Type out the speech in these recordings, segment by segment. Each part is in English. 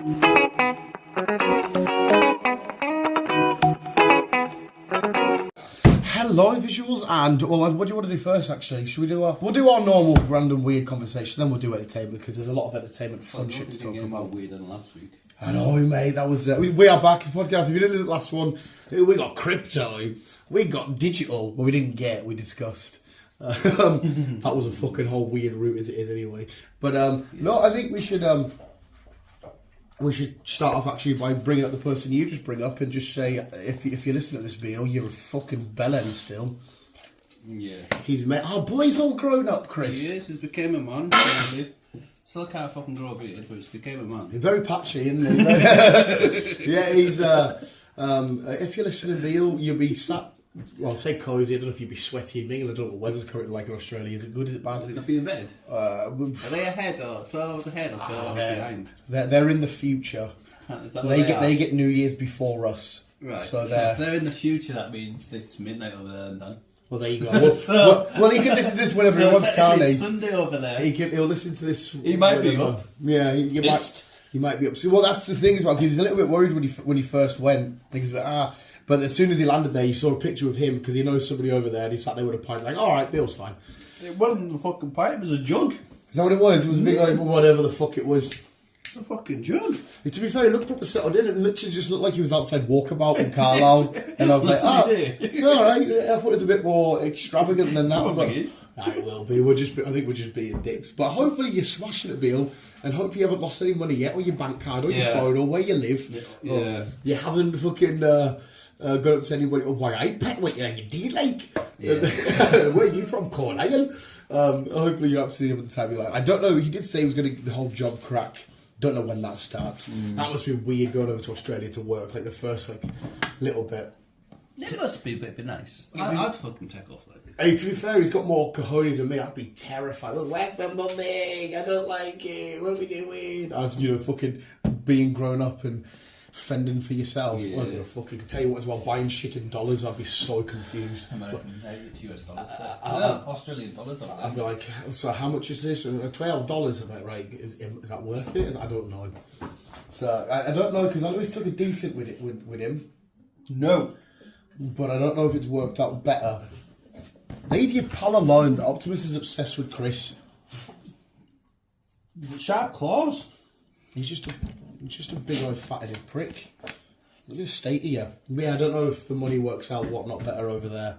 Hello, visuals, and well, what do you want to do first? Actually, should we do we'll do our normal random weird conversation, then we'll do entertainment because there's a lot of entertainment fun shit to talk about. Weirder than last week. I know, mate. That was we are back in podcast. If you didn't listen to the last one, we got crypto, we got digital. Well, we didn't get. We discussed. That was a fucking whole weird route as it is anyway. But no, I think we should start off actually by bringing up the person you just bring up and just say if you listen to this video, you're a fucking bellend still. Yeah. He's made. Oh, boy's all grown up, Chris. He is. He's became a man. Still can't fucking grow a beard, but he's became a man. He's very patchy, isn't he? Yeah, he's. If you're listening, Beal, you'll be sat. Well, I'll say cosy. I don't know if you'd be sweaty in England. I don't know what the weather's currently like in Australia. Is it good? Is it bad? Would it not be in bed? Are they ahead or 12 hours ahead or 12 hours behind? They're in the future. So they get New Year's before us. Right. So if they're in the future, that means it's midnight over there and done. Well, there you go. Well, he can listen to this whenever he wants, can't he? It's Sunday over there. He'll listen to this. He might be up. Yeah, he might be up. So, well, that's the thing as well, because he's a little bit worried when he first went. He's like, But as soon as he landed there, he saw a picture of him because he knows somebody over there, and he sat there with a pint, like, all right, Bill's fine. It wasn't a fucking pint; it was a jug. Is that what it was? It was a big, like, whatever the fuck it was. A fucking jug. To be fair, he looked proper settled in. It literally just looked like he was outside Walkabout in Carlisle. And I was like, all right. I thought it was a bit more extravagant than that. But it will be. I think we're just being dicks. But hopefully you're smashing it, Beal. And hopefully you haven't lost any money yet, or your bank card, or your phone, or where you live. Yeah. You haven't fucking gone up to anybody, oh, why I pet what you did, like. Yeah. Where are you from, Cornell? Hopefully you're absolutely having the time of your life. I don't know. He did say he was going to get the whole job crack. Don't know when that starts. That must be weird going over to Australia to work, like the first little bit. It must be, but it'd be nice. I'd fucking take off like. Hey, to be fair, he's got more cojones than me. I'd be terrified. Well, where's my mummy? I don't like it. What are we doing? I was, fucking being grown up and fending for yourself. Yeah. I'm gonna fucking tell you what as well. Buying shit in dollars, I'd be so confused. American, it's US dollars. Australian dollars. I'd be like, so how much is this? $12. I'm like, right, is that worth it? I don't know. So I don't know because I always took a decent with it with him. No, but I don't know if it's worked out better. Leave your pal alone. Optimus is obsessed with Chris. Sharp claws. He's just a big old fat-headed prick. Look at the state of you. Yeah, I don't know if the money works out not better over there.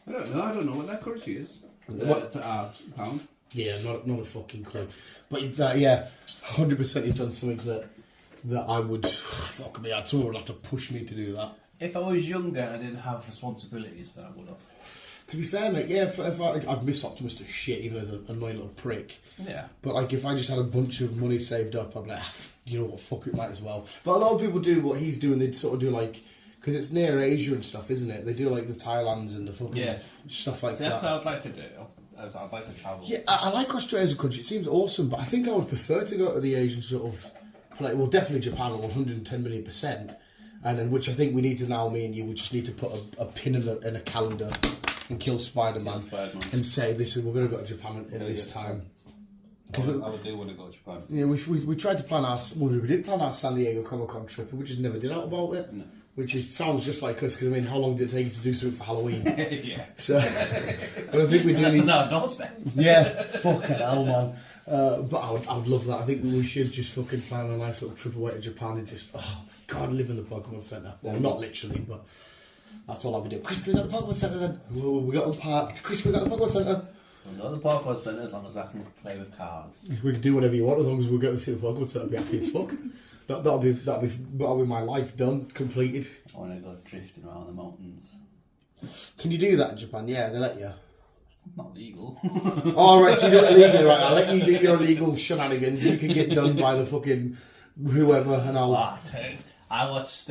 I don't know. I don't know what their currency is. To our pound. Yeah, not a fucking clue. But yeah, 100% he's done something that I would fuck me. Someone would have to push me to do that. If I was younger and I didn't have responsibilities, then I would have. To be fair, mate, yeah, I'd miss Optimus to shit, even as an annoying little prick. Yeah. But if I just had a bunch of money saved up, I'd be like, you know what, fuck it, might as well. But a lot of people do what he's doing. They'd sort of do because it's near Asia and stuff, isn't it? They do the Thailands and the fucking stuff like that. That's what I'd like to do. I'd like to travel. Yeah, I like Australia as a country. It seems awesome, but I think I would prefer to go to the Asian sort of well, definitely Japan on 110 million %. And then, which I think we need to now, me and you, we just need to put a pin in a calendar and kill Spider-Man and say, we're going to go to Japan in this time. I do want to go to Japan. Yeah, we tried to plan we did plan our San Diego Comic-Con trip, and we just never did out about it. No. Which sounds just like us, because how long did it take you to do something for Halloween? Yeah. So, but I think we do need... That's our doorstep. Yeah, fucking hell, man. But I would love that. I think we should just fucking plan a nice little trip away to Japan and just, God, live in the Pokemon Centre. Well, not literally, but that's all I'll be doing. Chris, can we got the Pokemon Centre then? We got unparked. Chris, we got the Pokemon Centre. We'll go to the Pokemon Centre as long as I can play with cars. We can do whatever you want as long as we go to see the Pokemon Centre. I'll be happy as fuck. That'll be my life done, completed. I want to go drifting around the mountains. Can you do that in Japan? Yeah, they let you. It's not legal. Oh, right, so you do it illegally, right? I'll let you do your illegal shenanigans. You can get done by the fucking whoever, and I'll... I watched...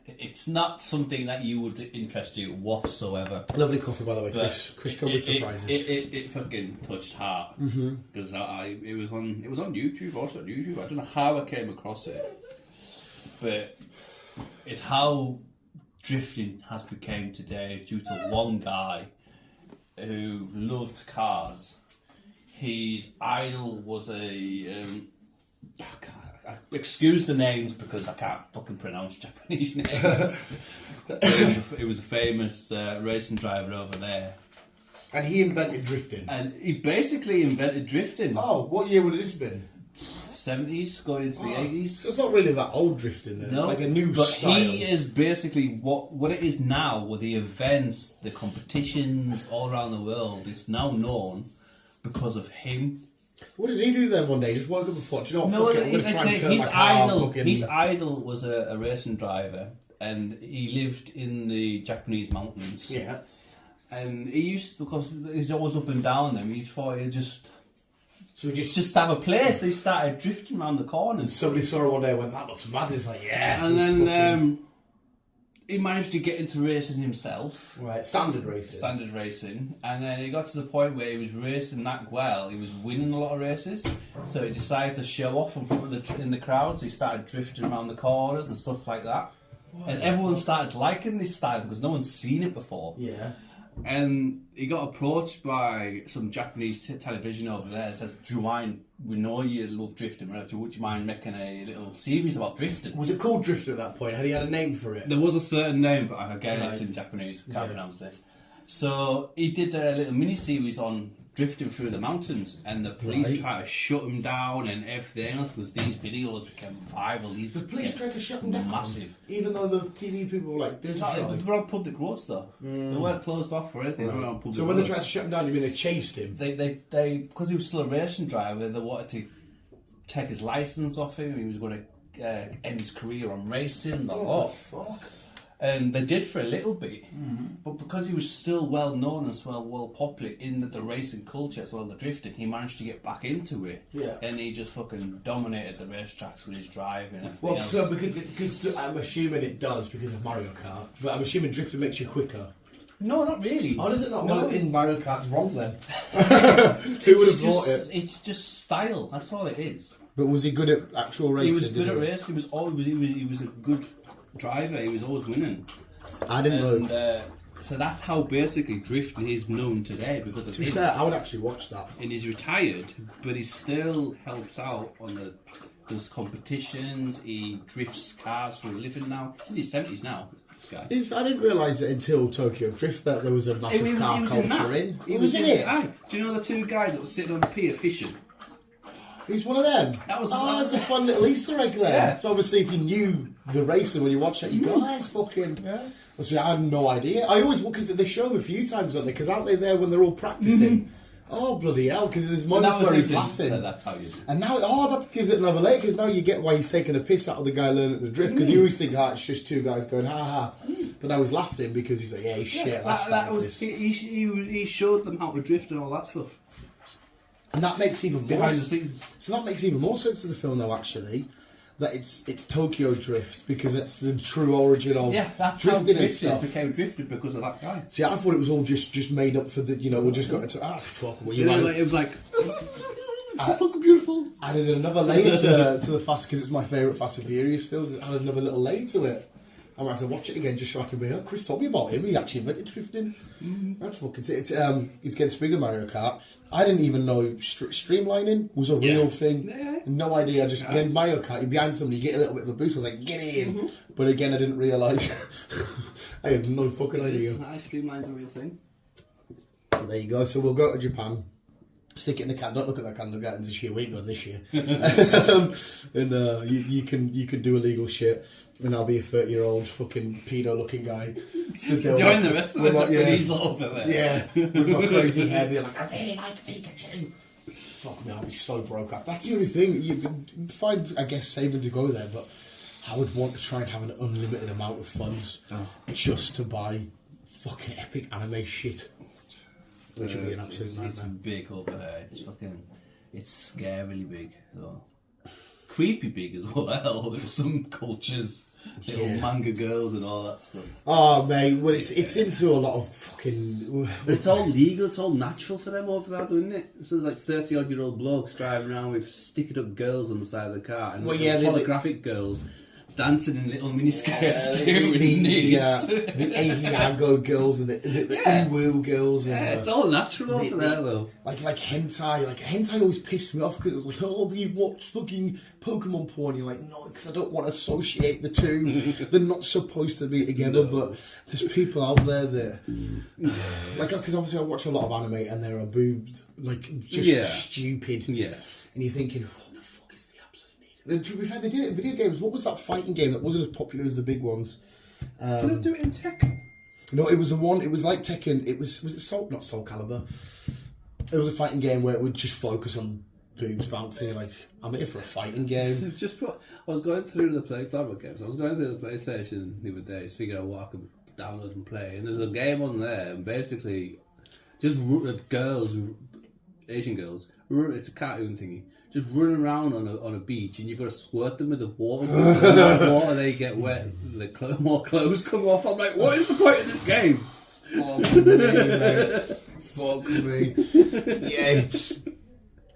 it's not something that you would interest you whatsoever. Lovely coffee, by the way, Chris. Chris come with surprises. It fucking touched heart. Because it was on YouTube, also on YouTube. I don't know how I came across it. But it's how drifting has become today due to one guy who loved cars. His idol was I excuse the names because I can't fucking pronounce Japanese names. It was a famous racing driver over there. And he invented drifting. And he basically invented drifting. Oh, what year would it have been? 70s, going into the 80s. So it's not really that old drifting then. No, it's like a new but style. he is basically what it is now, with the events, the competitions all around the world. It's now known because of him. What did he do then one day? He just woke up and thought, do you know what, No, fuck it, I'm going to try and turn his my car idol. fucking... His idol was a racing driver, and he lived in the Japanese mountains. Yeah. And he used, because he's always up and down them, he thought he'd just have a place. So he started drifting around the corners. Somebody saw it one day and went, that looks mad. He's like, yeah. And then he managed to get into racing himself. Right, standard racing. Standard racing. And then he got to the point where he was racing that well, he was winning a lot of races. So he decided to show off in front of in the crowd. So he started drifting around the corners and stuff like that. And everyone started liking this style because no one's seen it before. Yeah. And he got approached by some Japanese television over there that says, do you mind, we know you love drifting, right? Would you mind making a little series about drifting? Was it called Drifter at that point? Had he had a name for it? There was a certain name, but again, it's in Japanese, can't pronounce it. So he did a little mini-series on drifting through the mountains, and the police tried to shut him down and everything else because these videos became viral. The police tried to shut him down? Massive. Even though the TV people were like, this They were on public roads though. They weren't closed off or anything. They were on public So when they roads. tried to shut him down, you mean they chased him? They because he was still a racing driver, they wanted to take his license off him. He was going to end his career on racing. Fuck. And they did for a little bit, but because he was still well known and well popular in the racing culture as well as the drifting, he managed to get back into it. Yeah. And he just fucking dominated the racetracks with his driving and everything Well, else. so because I'm assuming it does because of Mario Kart, but I'm assuming drifting makes you quicker. No, not really. Oh, does it not? No. Well, in Mario Kart's wrong then. Who would have bought it? It's just style. That's all it is. But was he good at actual racing? He was good at racing. He was a good driver. He was always winning. I didn't know. So that's how basically drifting is known today because of To be him. fair, I would actually watch that. And he's retired, but he still helps out on does competitions. He drifts cars for a living now. He's in his 70s now. This guy. I didn't realise it until Tokyo Drift that there was a massive car culture in. He was in it. Aye. Do you know the two guys that were sitting on the pier fishing? He's one of them. That's a fun little Easter egg there. Yeah. So obviously, if you knew the racing when you watch it, you go, "Oh, that's fucking." Yeah. See, I had no idea. I always because they show him a few times, don't they? Because aren't they there when they're all practicing? Oh bloody hell! Because there's moments where he's laughing. So that's how you. And now, that gives it another layer. Because now you get why he's taking a piss out of the guy learning to drift. Because you always think, it's just two guys going, ha ha. But now he's laughing because he's like, yeah, shit. That was he showed them how to drift and all that stuff. And that makes even more Behind the scenes. So that makes even more sense to the film, though. Actually, that it's Tokyo Drift because it's the true origin of that's drifting how and stuff. became drifted because of that guy. See, I thought it was all just made up for the we just got into fuck. Well, It was like it's so fucking beautiful. Added another layer to the Fast because it's my favourite Fast and Furious films. It added another little layer to it. I might have to watch it again just so I can be. Chris told me about him. He actually invented drifting. That's fucking. He's getting speaking of Mario Kart. I didn't even know streamlining was a real thing. Yeah. No idea. Just again, Mario Kart. You're behind somebody, you get a little bit of a boost. I was like, get in. But again, I didn't realise. I had no fucking idea. Streamline's a real thing. But there you go. So we'll go to Japan. Stick it in the can. Don't look at that candle gardens this year. We ain't going this year. And you can do illegal shit, and I'll be a 30-year-old fucking pedo-looking guy. Join the rest of the Japanese lot over there. Yeah, with my crazy hair, being like, I really like Pikachu. Fuck me, I'll be so broke up. That's the only thing. You find, I guess, saving to go there, but I would want to try and have an unlimited amount of funds just to buy fucking epic anime shit. Which would be an absolute nightmare. It's big over there. It's scarily big, though. Creepy big as well. There's some cultures, little manga girls and all that stuff. Oh mate, well it's into a lot of fucking. But it's all legal. It's all natural for them over there, isn't it? So there's like 30-odd-year-old blokes driving around with stick-it-up girls on the side of the car and holographic girls dancing in little mini skirts the too. Ahiago girls and the Uwu girls. Yeah, And, it's all natural over there though. Like hentai. Like hentai always pissed me off because it's like, oh, do you watch fucking Pokemon porn? You're like, no, because I don't want to associate the two. They're not supposed to be together. No. But there's people out there that, like, because obviously I watch a lot of anime and there are boobs, like, just stupid. Yeah. And you're thinking, what the fuck is the absolute need? To be fair, they did it in video games. What was that fighting game that wasn't as popular as the big ones? Did they do it in Tekken? No, it was the one. It was like Tekken. It was it Soul Calibur. It was a fighting game where it would just focus on boobs bouncing. Like, I'm here for a fighting game. I was going through the PlayStation games. I was going through the PlayStation the other day to figure out what I could download and play. And there's a game on there, and basically, just girls, Asian girls. It's a cartoon thingy. Just running around on a beach, and you've got to squirt them with the water. And that water, they get wet. More clothes come off. I'm like, what is the point of this game? Fuck me, mate. Fuck me. Yeah,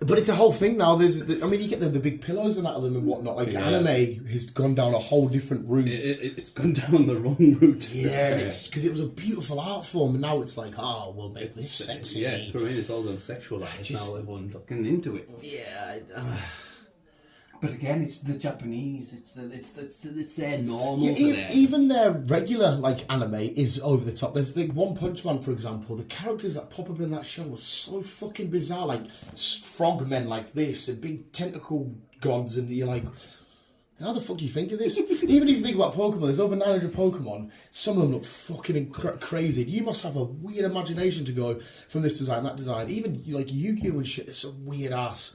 but it's a whole thing now. You get the big pillows and that of them and whatnot. Like, anime has gone down a whole different route. It's gone down the wrong route. Yeah, it's because it was a beautiful art form, and now it's like, oh, we'll make this sexy. Yeah, for me, it's all gone sexualized. Now everyone's looking into it. Yeah. But again, it's the Japanese. It's their normal. Yeah, even their regular like anime is over the top. There's the One Punch Man, for example. The characters that pop up in that show were so fucking bizarre, like frogmen like this and big tentacle gods, and you're like, how the fuck do you think of this? Even if you think about Pokemon, there's over 900 Pokemon. Some of them look fucking crazy. You must have a weird imagination to go from this design, that design. Even like Yu-Gi-Oh and shit, there's some weird ass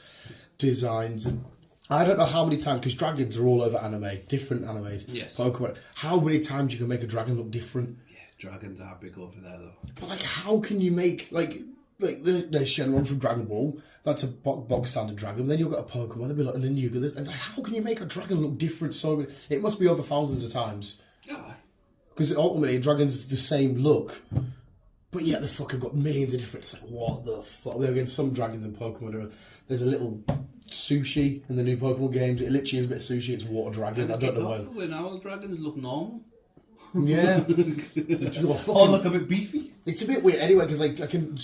designs. And I don't know how many times, because dragons are all over anime, different animes. Yes. Pokemon. How many times you can make a dragon look different? Yeah, dragons are big over there though. But like, how can you make there's Shenron from Dragon Ball? That's a bog standard dragon. Then you've got a Pokemon, and then you got this. And how can you make a dragon look different? So it must be over thousands of times. Because ultimately, a dragon's the same look. But yet, they've fucking got millions of different. It's like, what the fuck? There again, some dragons in Pokemon there's a little sushi in the new Pokemon games. It literally is a bit of sushi. It's water dragon. I don't know why. When our dragons look normal. Yeah. Or look a bit beefy. It's a bit weird anyway, because like I can.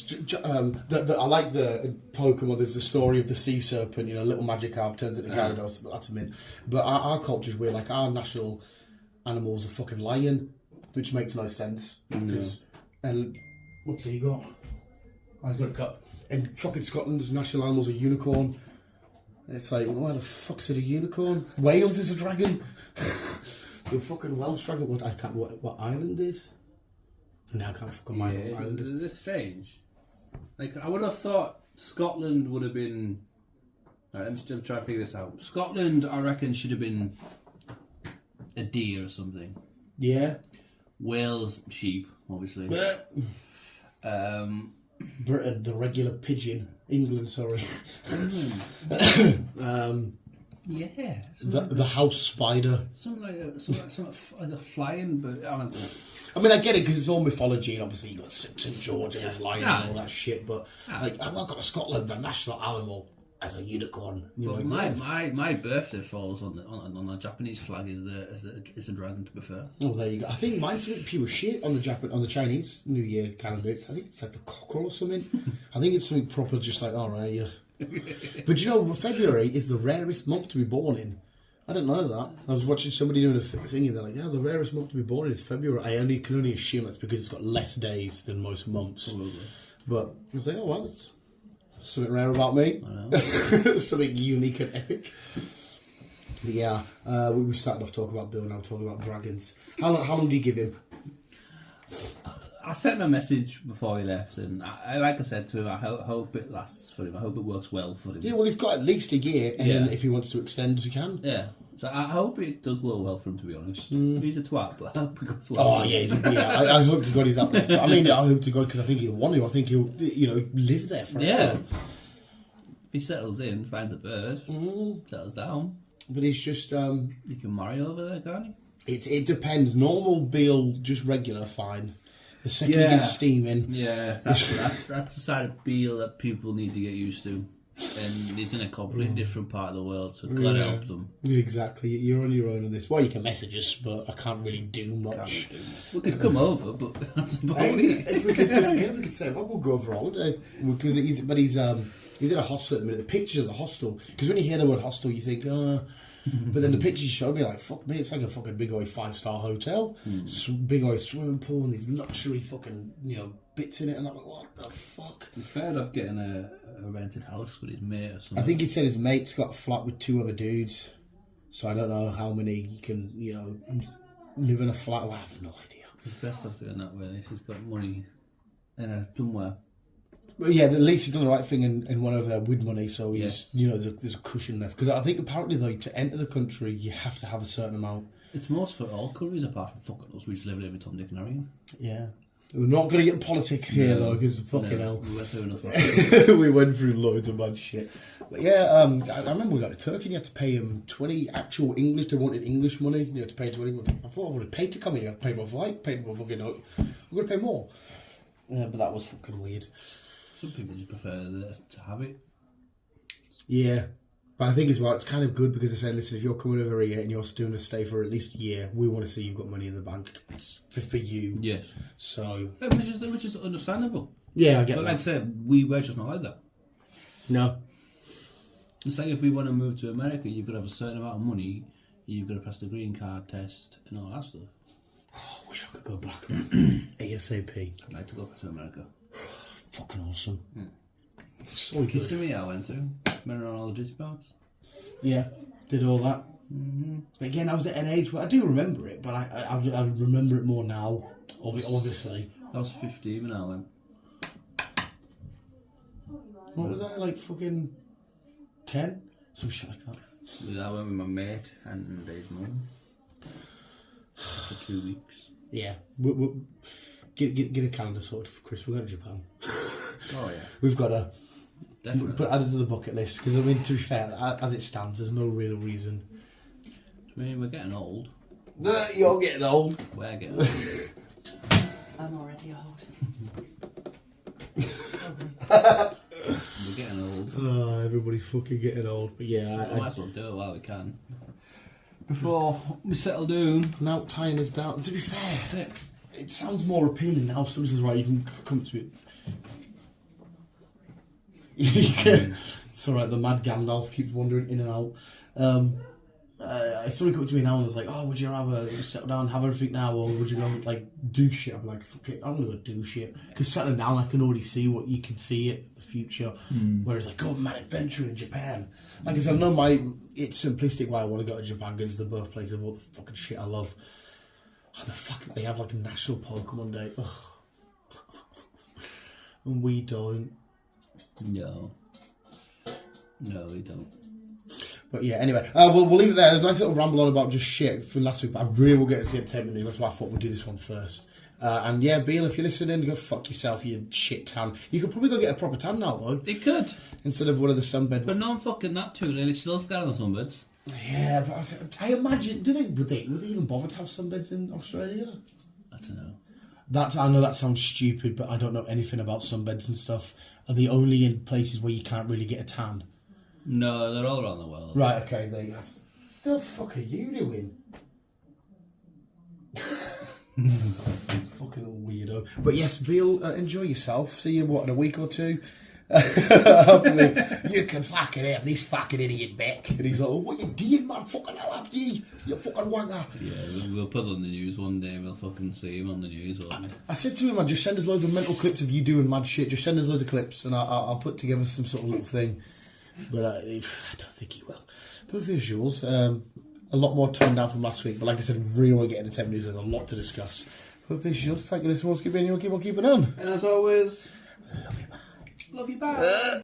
I like the Pokemon. There's the story of the sea serpent. You know, little Magikarp turns into Gyarados. But that's a mint. But our culture's weird. Like our national animal's a fucking lion, which makes no sense. And what's he got? Oh, he's got a cup. In fucking Scotland's national animal's a unicorn. And it's like, why the fuck's it a unicorn? Wales is a dragon. The fucking Welsh dragon. What island is? No, I can't fucking mind what island is. It's strange. Like, I would have thought Scotland would have been. Right, I'm trying to figure this out. Scotland, I reckon, should have been a deer or something. Yeah. Wales, sheep, obviously. Britain, the regular pigeon. England, sorry. Yeah. The house spider. Something like a flying, but I don't know. I mean, I get it because it's all mythology, and obviously you've got St. George and his lion and all that shit, but like, I've got to Scotland, the national animal as a unicorn. Well, like, my birthday falls on the Japanese flag is a dragon, to be fair. Oh, there you go. I think mine's a bit pure shit on the Chinese New Year calendar. I think it's like the cockerel or something. I think it's something proper, just like, all right, yeah. But you know, February is the rarest month to be born in. I didn't know that. I was watching somebody doing a thing and they're like, yeah, the rarest month to be born in is February. I can only assume that's because it's got less days than most months. Probably. But I was like, oh, well, that's something rare about me. I know. Something unique and epic. But yeah, we started off talking about Bill, now talking about dragons. How long do you give him? I sent him a message before he left, and like I said to him, I hope it lasts for him. I hope it works well for him. Yeah, well, he's got at least a year, and then if he wants to extend, he can. Yeah. So I hope it does go well for him, to be honest. He's a twat, but I hope it goes well. Oh, yeah, I hope to God he's up there. I mean, I hope to God, because I think he'll want to. I think he'll, live there forever. Yeah. If he settles in, finds a bird, settles down. But he's just... you can marry over there, can't you? It depends. Normal beal, just regular, fine. The second he gets steaming... Yeah, that's the side of beal that people need to get used to. and he's in a completely different part of the world, so gotta help them. Exactly, you're on your own on this. Well, you can message us, but I can't really do much. We could come over, but that's about Hey, it. if we could say, well, we'll go for holiday because he's in a hostel at the minute. The pictures of the hostel, because when you hear the word hostel, you think, but then the pictures show me like, fuck me, it's like a fucking big old 5-star hotel, big old swimming pool, and these luxury fucking bits in it, and I'm like, what the fuck? He's better off getting a rented house with his mate or something. I think he said his mate's got a flat with 2 other dudes, so I don't know how many you can live in a flat. Well, I have no idea. He's best off doing that way. He's got money somewhere. But yeah, at least he's done the right thing and went over there with money, so he's there's a cushion left. Because I think apparently though, to enter the country you have to have a certain amount. It's most for all countries apart from fucking us. We just live in Tom, Dick and Harry. Yeah, we're not going to get politics here though, because fucking hell, we went through enough. we went through loads of bad shit. But yeah, I remember we got to Turkey and you had to pay him 20 actual English. They wanted English money. You had to pay 20. I thought I would have paid to come here. I paid my flight, paid my fucking note. I'm going to pay more. Yeah, but that was fucking weird. Some people just prefer to have it. Yeah, but I think as well, it's kind of good because they say, listen, if you're coming over here and you're doing a stay for at least a year, we want to see you've got money in the bank. It's for you. Yes. So. Which is understandable. Yeah, I get but that. Like I said, we're just not like that. No. It's like if we want to move to America, you've got to have a certain amount of money, you've got to pass the green card test and all that stuff. Oh, I wish I could go back ASAP. I'd like to go back to America. Fucking awesome. Yeah. So You good. see me I went to? Went around all the Disney parks. Yeah, did all that. But again, I was at an age where I do remember it, but I remember it more now, obviously. I was 15 when I went. What was that, like fucking 10? Some shit like that. I went with my mate and his mum for 2 weeks. Yeah. We'll get a calendar sorted for Chris. We're going to Japan. Oh yeah. We've got to Definitely. add it to the bucket list, because I mean, to be fair, as it stands, there's no real reason. I mean, we're getting old. You're getting old. We're getting old. I'm already old. We're getting old. Oh, everybody's fucking getting old. But yeah, We might as well do it while we can. Before we settle down. now tying us down. To be fair, it sounds more appealing now. Somebody says, right, you can come to it. It's alright, the mad Gandalf keeps wandering in and out. Somebody come to me now and was like, oh, would you rather settle down, have everything now, or would you go like do shit? I'm like, fuck it, I'm gonna go do shit. Because settling down, I can already see what you can see it, the future. Whereas like, go mad adventure in Japan. Like I said, I know it's simplistic why I want to go to Japan, because it's the birthplace of all the fucking shit I love. Oh, the fuck that they have like a national Pokemon Day. Ugh. And we don't. No, we don't. But yeah, anyway, we'll leave it there. There's a nice little ramble on about just shit from last week, but I really will get to the entertainment news. That's why I thought we'd do this one first. And yeah, Beal, if you're listening, go fuck yourself, you shit tan. You could probably go get a proper tan now, though. It could. Instead of one of the sunbed. But no, I'm fucking that too, and it's still scared of the sunbeds. Yeah, but I imagine, would they even bother to have sunbeds in Australia? I don't know. I know that sounds stupid, but I don't know anything about sunbeds and stuff. Are they only in places where you can't really get a tan? No, they're all around the world. Right, okay, there you go. The fuck are you doing? Fucking little weirdo. But yes, Beal, enjoy yourself. See you, in a week or two? Hopefully, you can fucking have this fucking idiot back. And he's like, oh, what you doing, man? Fucking hell, have you? You fucking wanker. Yeah, we'll put it on the news one day. We'll fucking see him on the news, won't we? I said to him, man, just send us loads of mental clips of you doing mad shit. Just send us loads of clips, and I'll put together some sort of little thing. But I don't think he will. But visuals, a lot more toned down from last week. But like I said, really want to get into 10 news. There's a lot to discuss. But visuals, thank you for listening. Keep on keeping on. And as always, Love you, bye. love you back.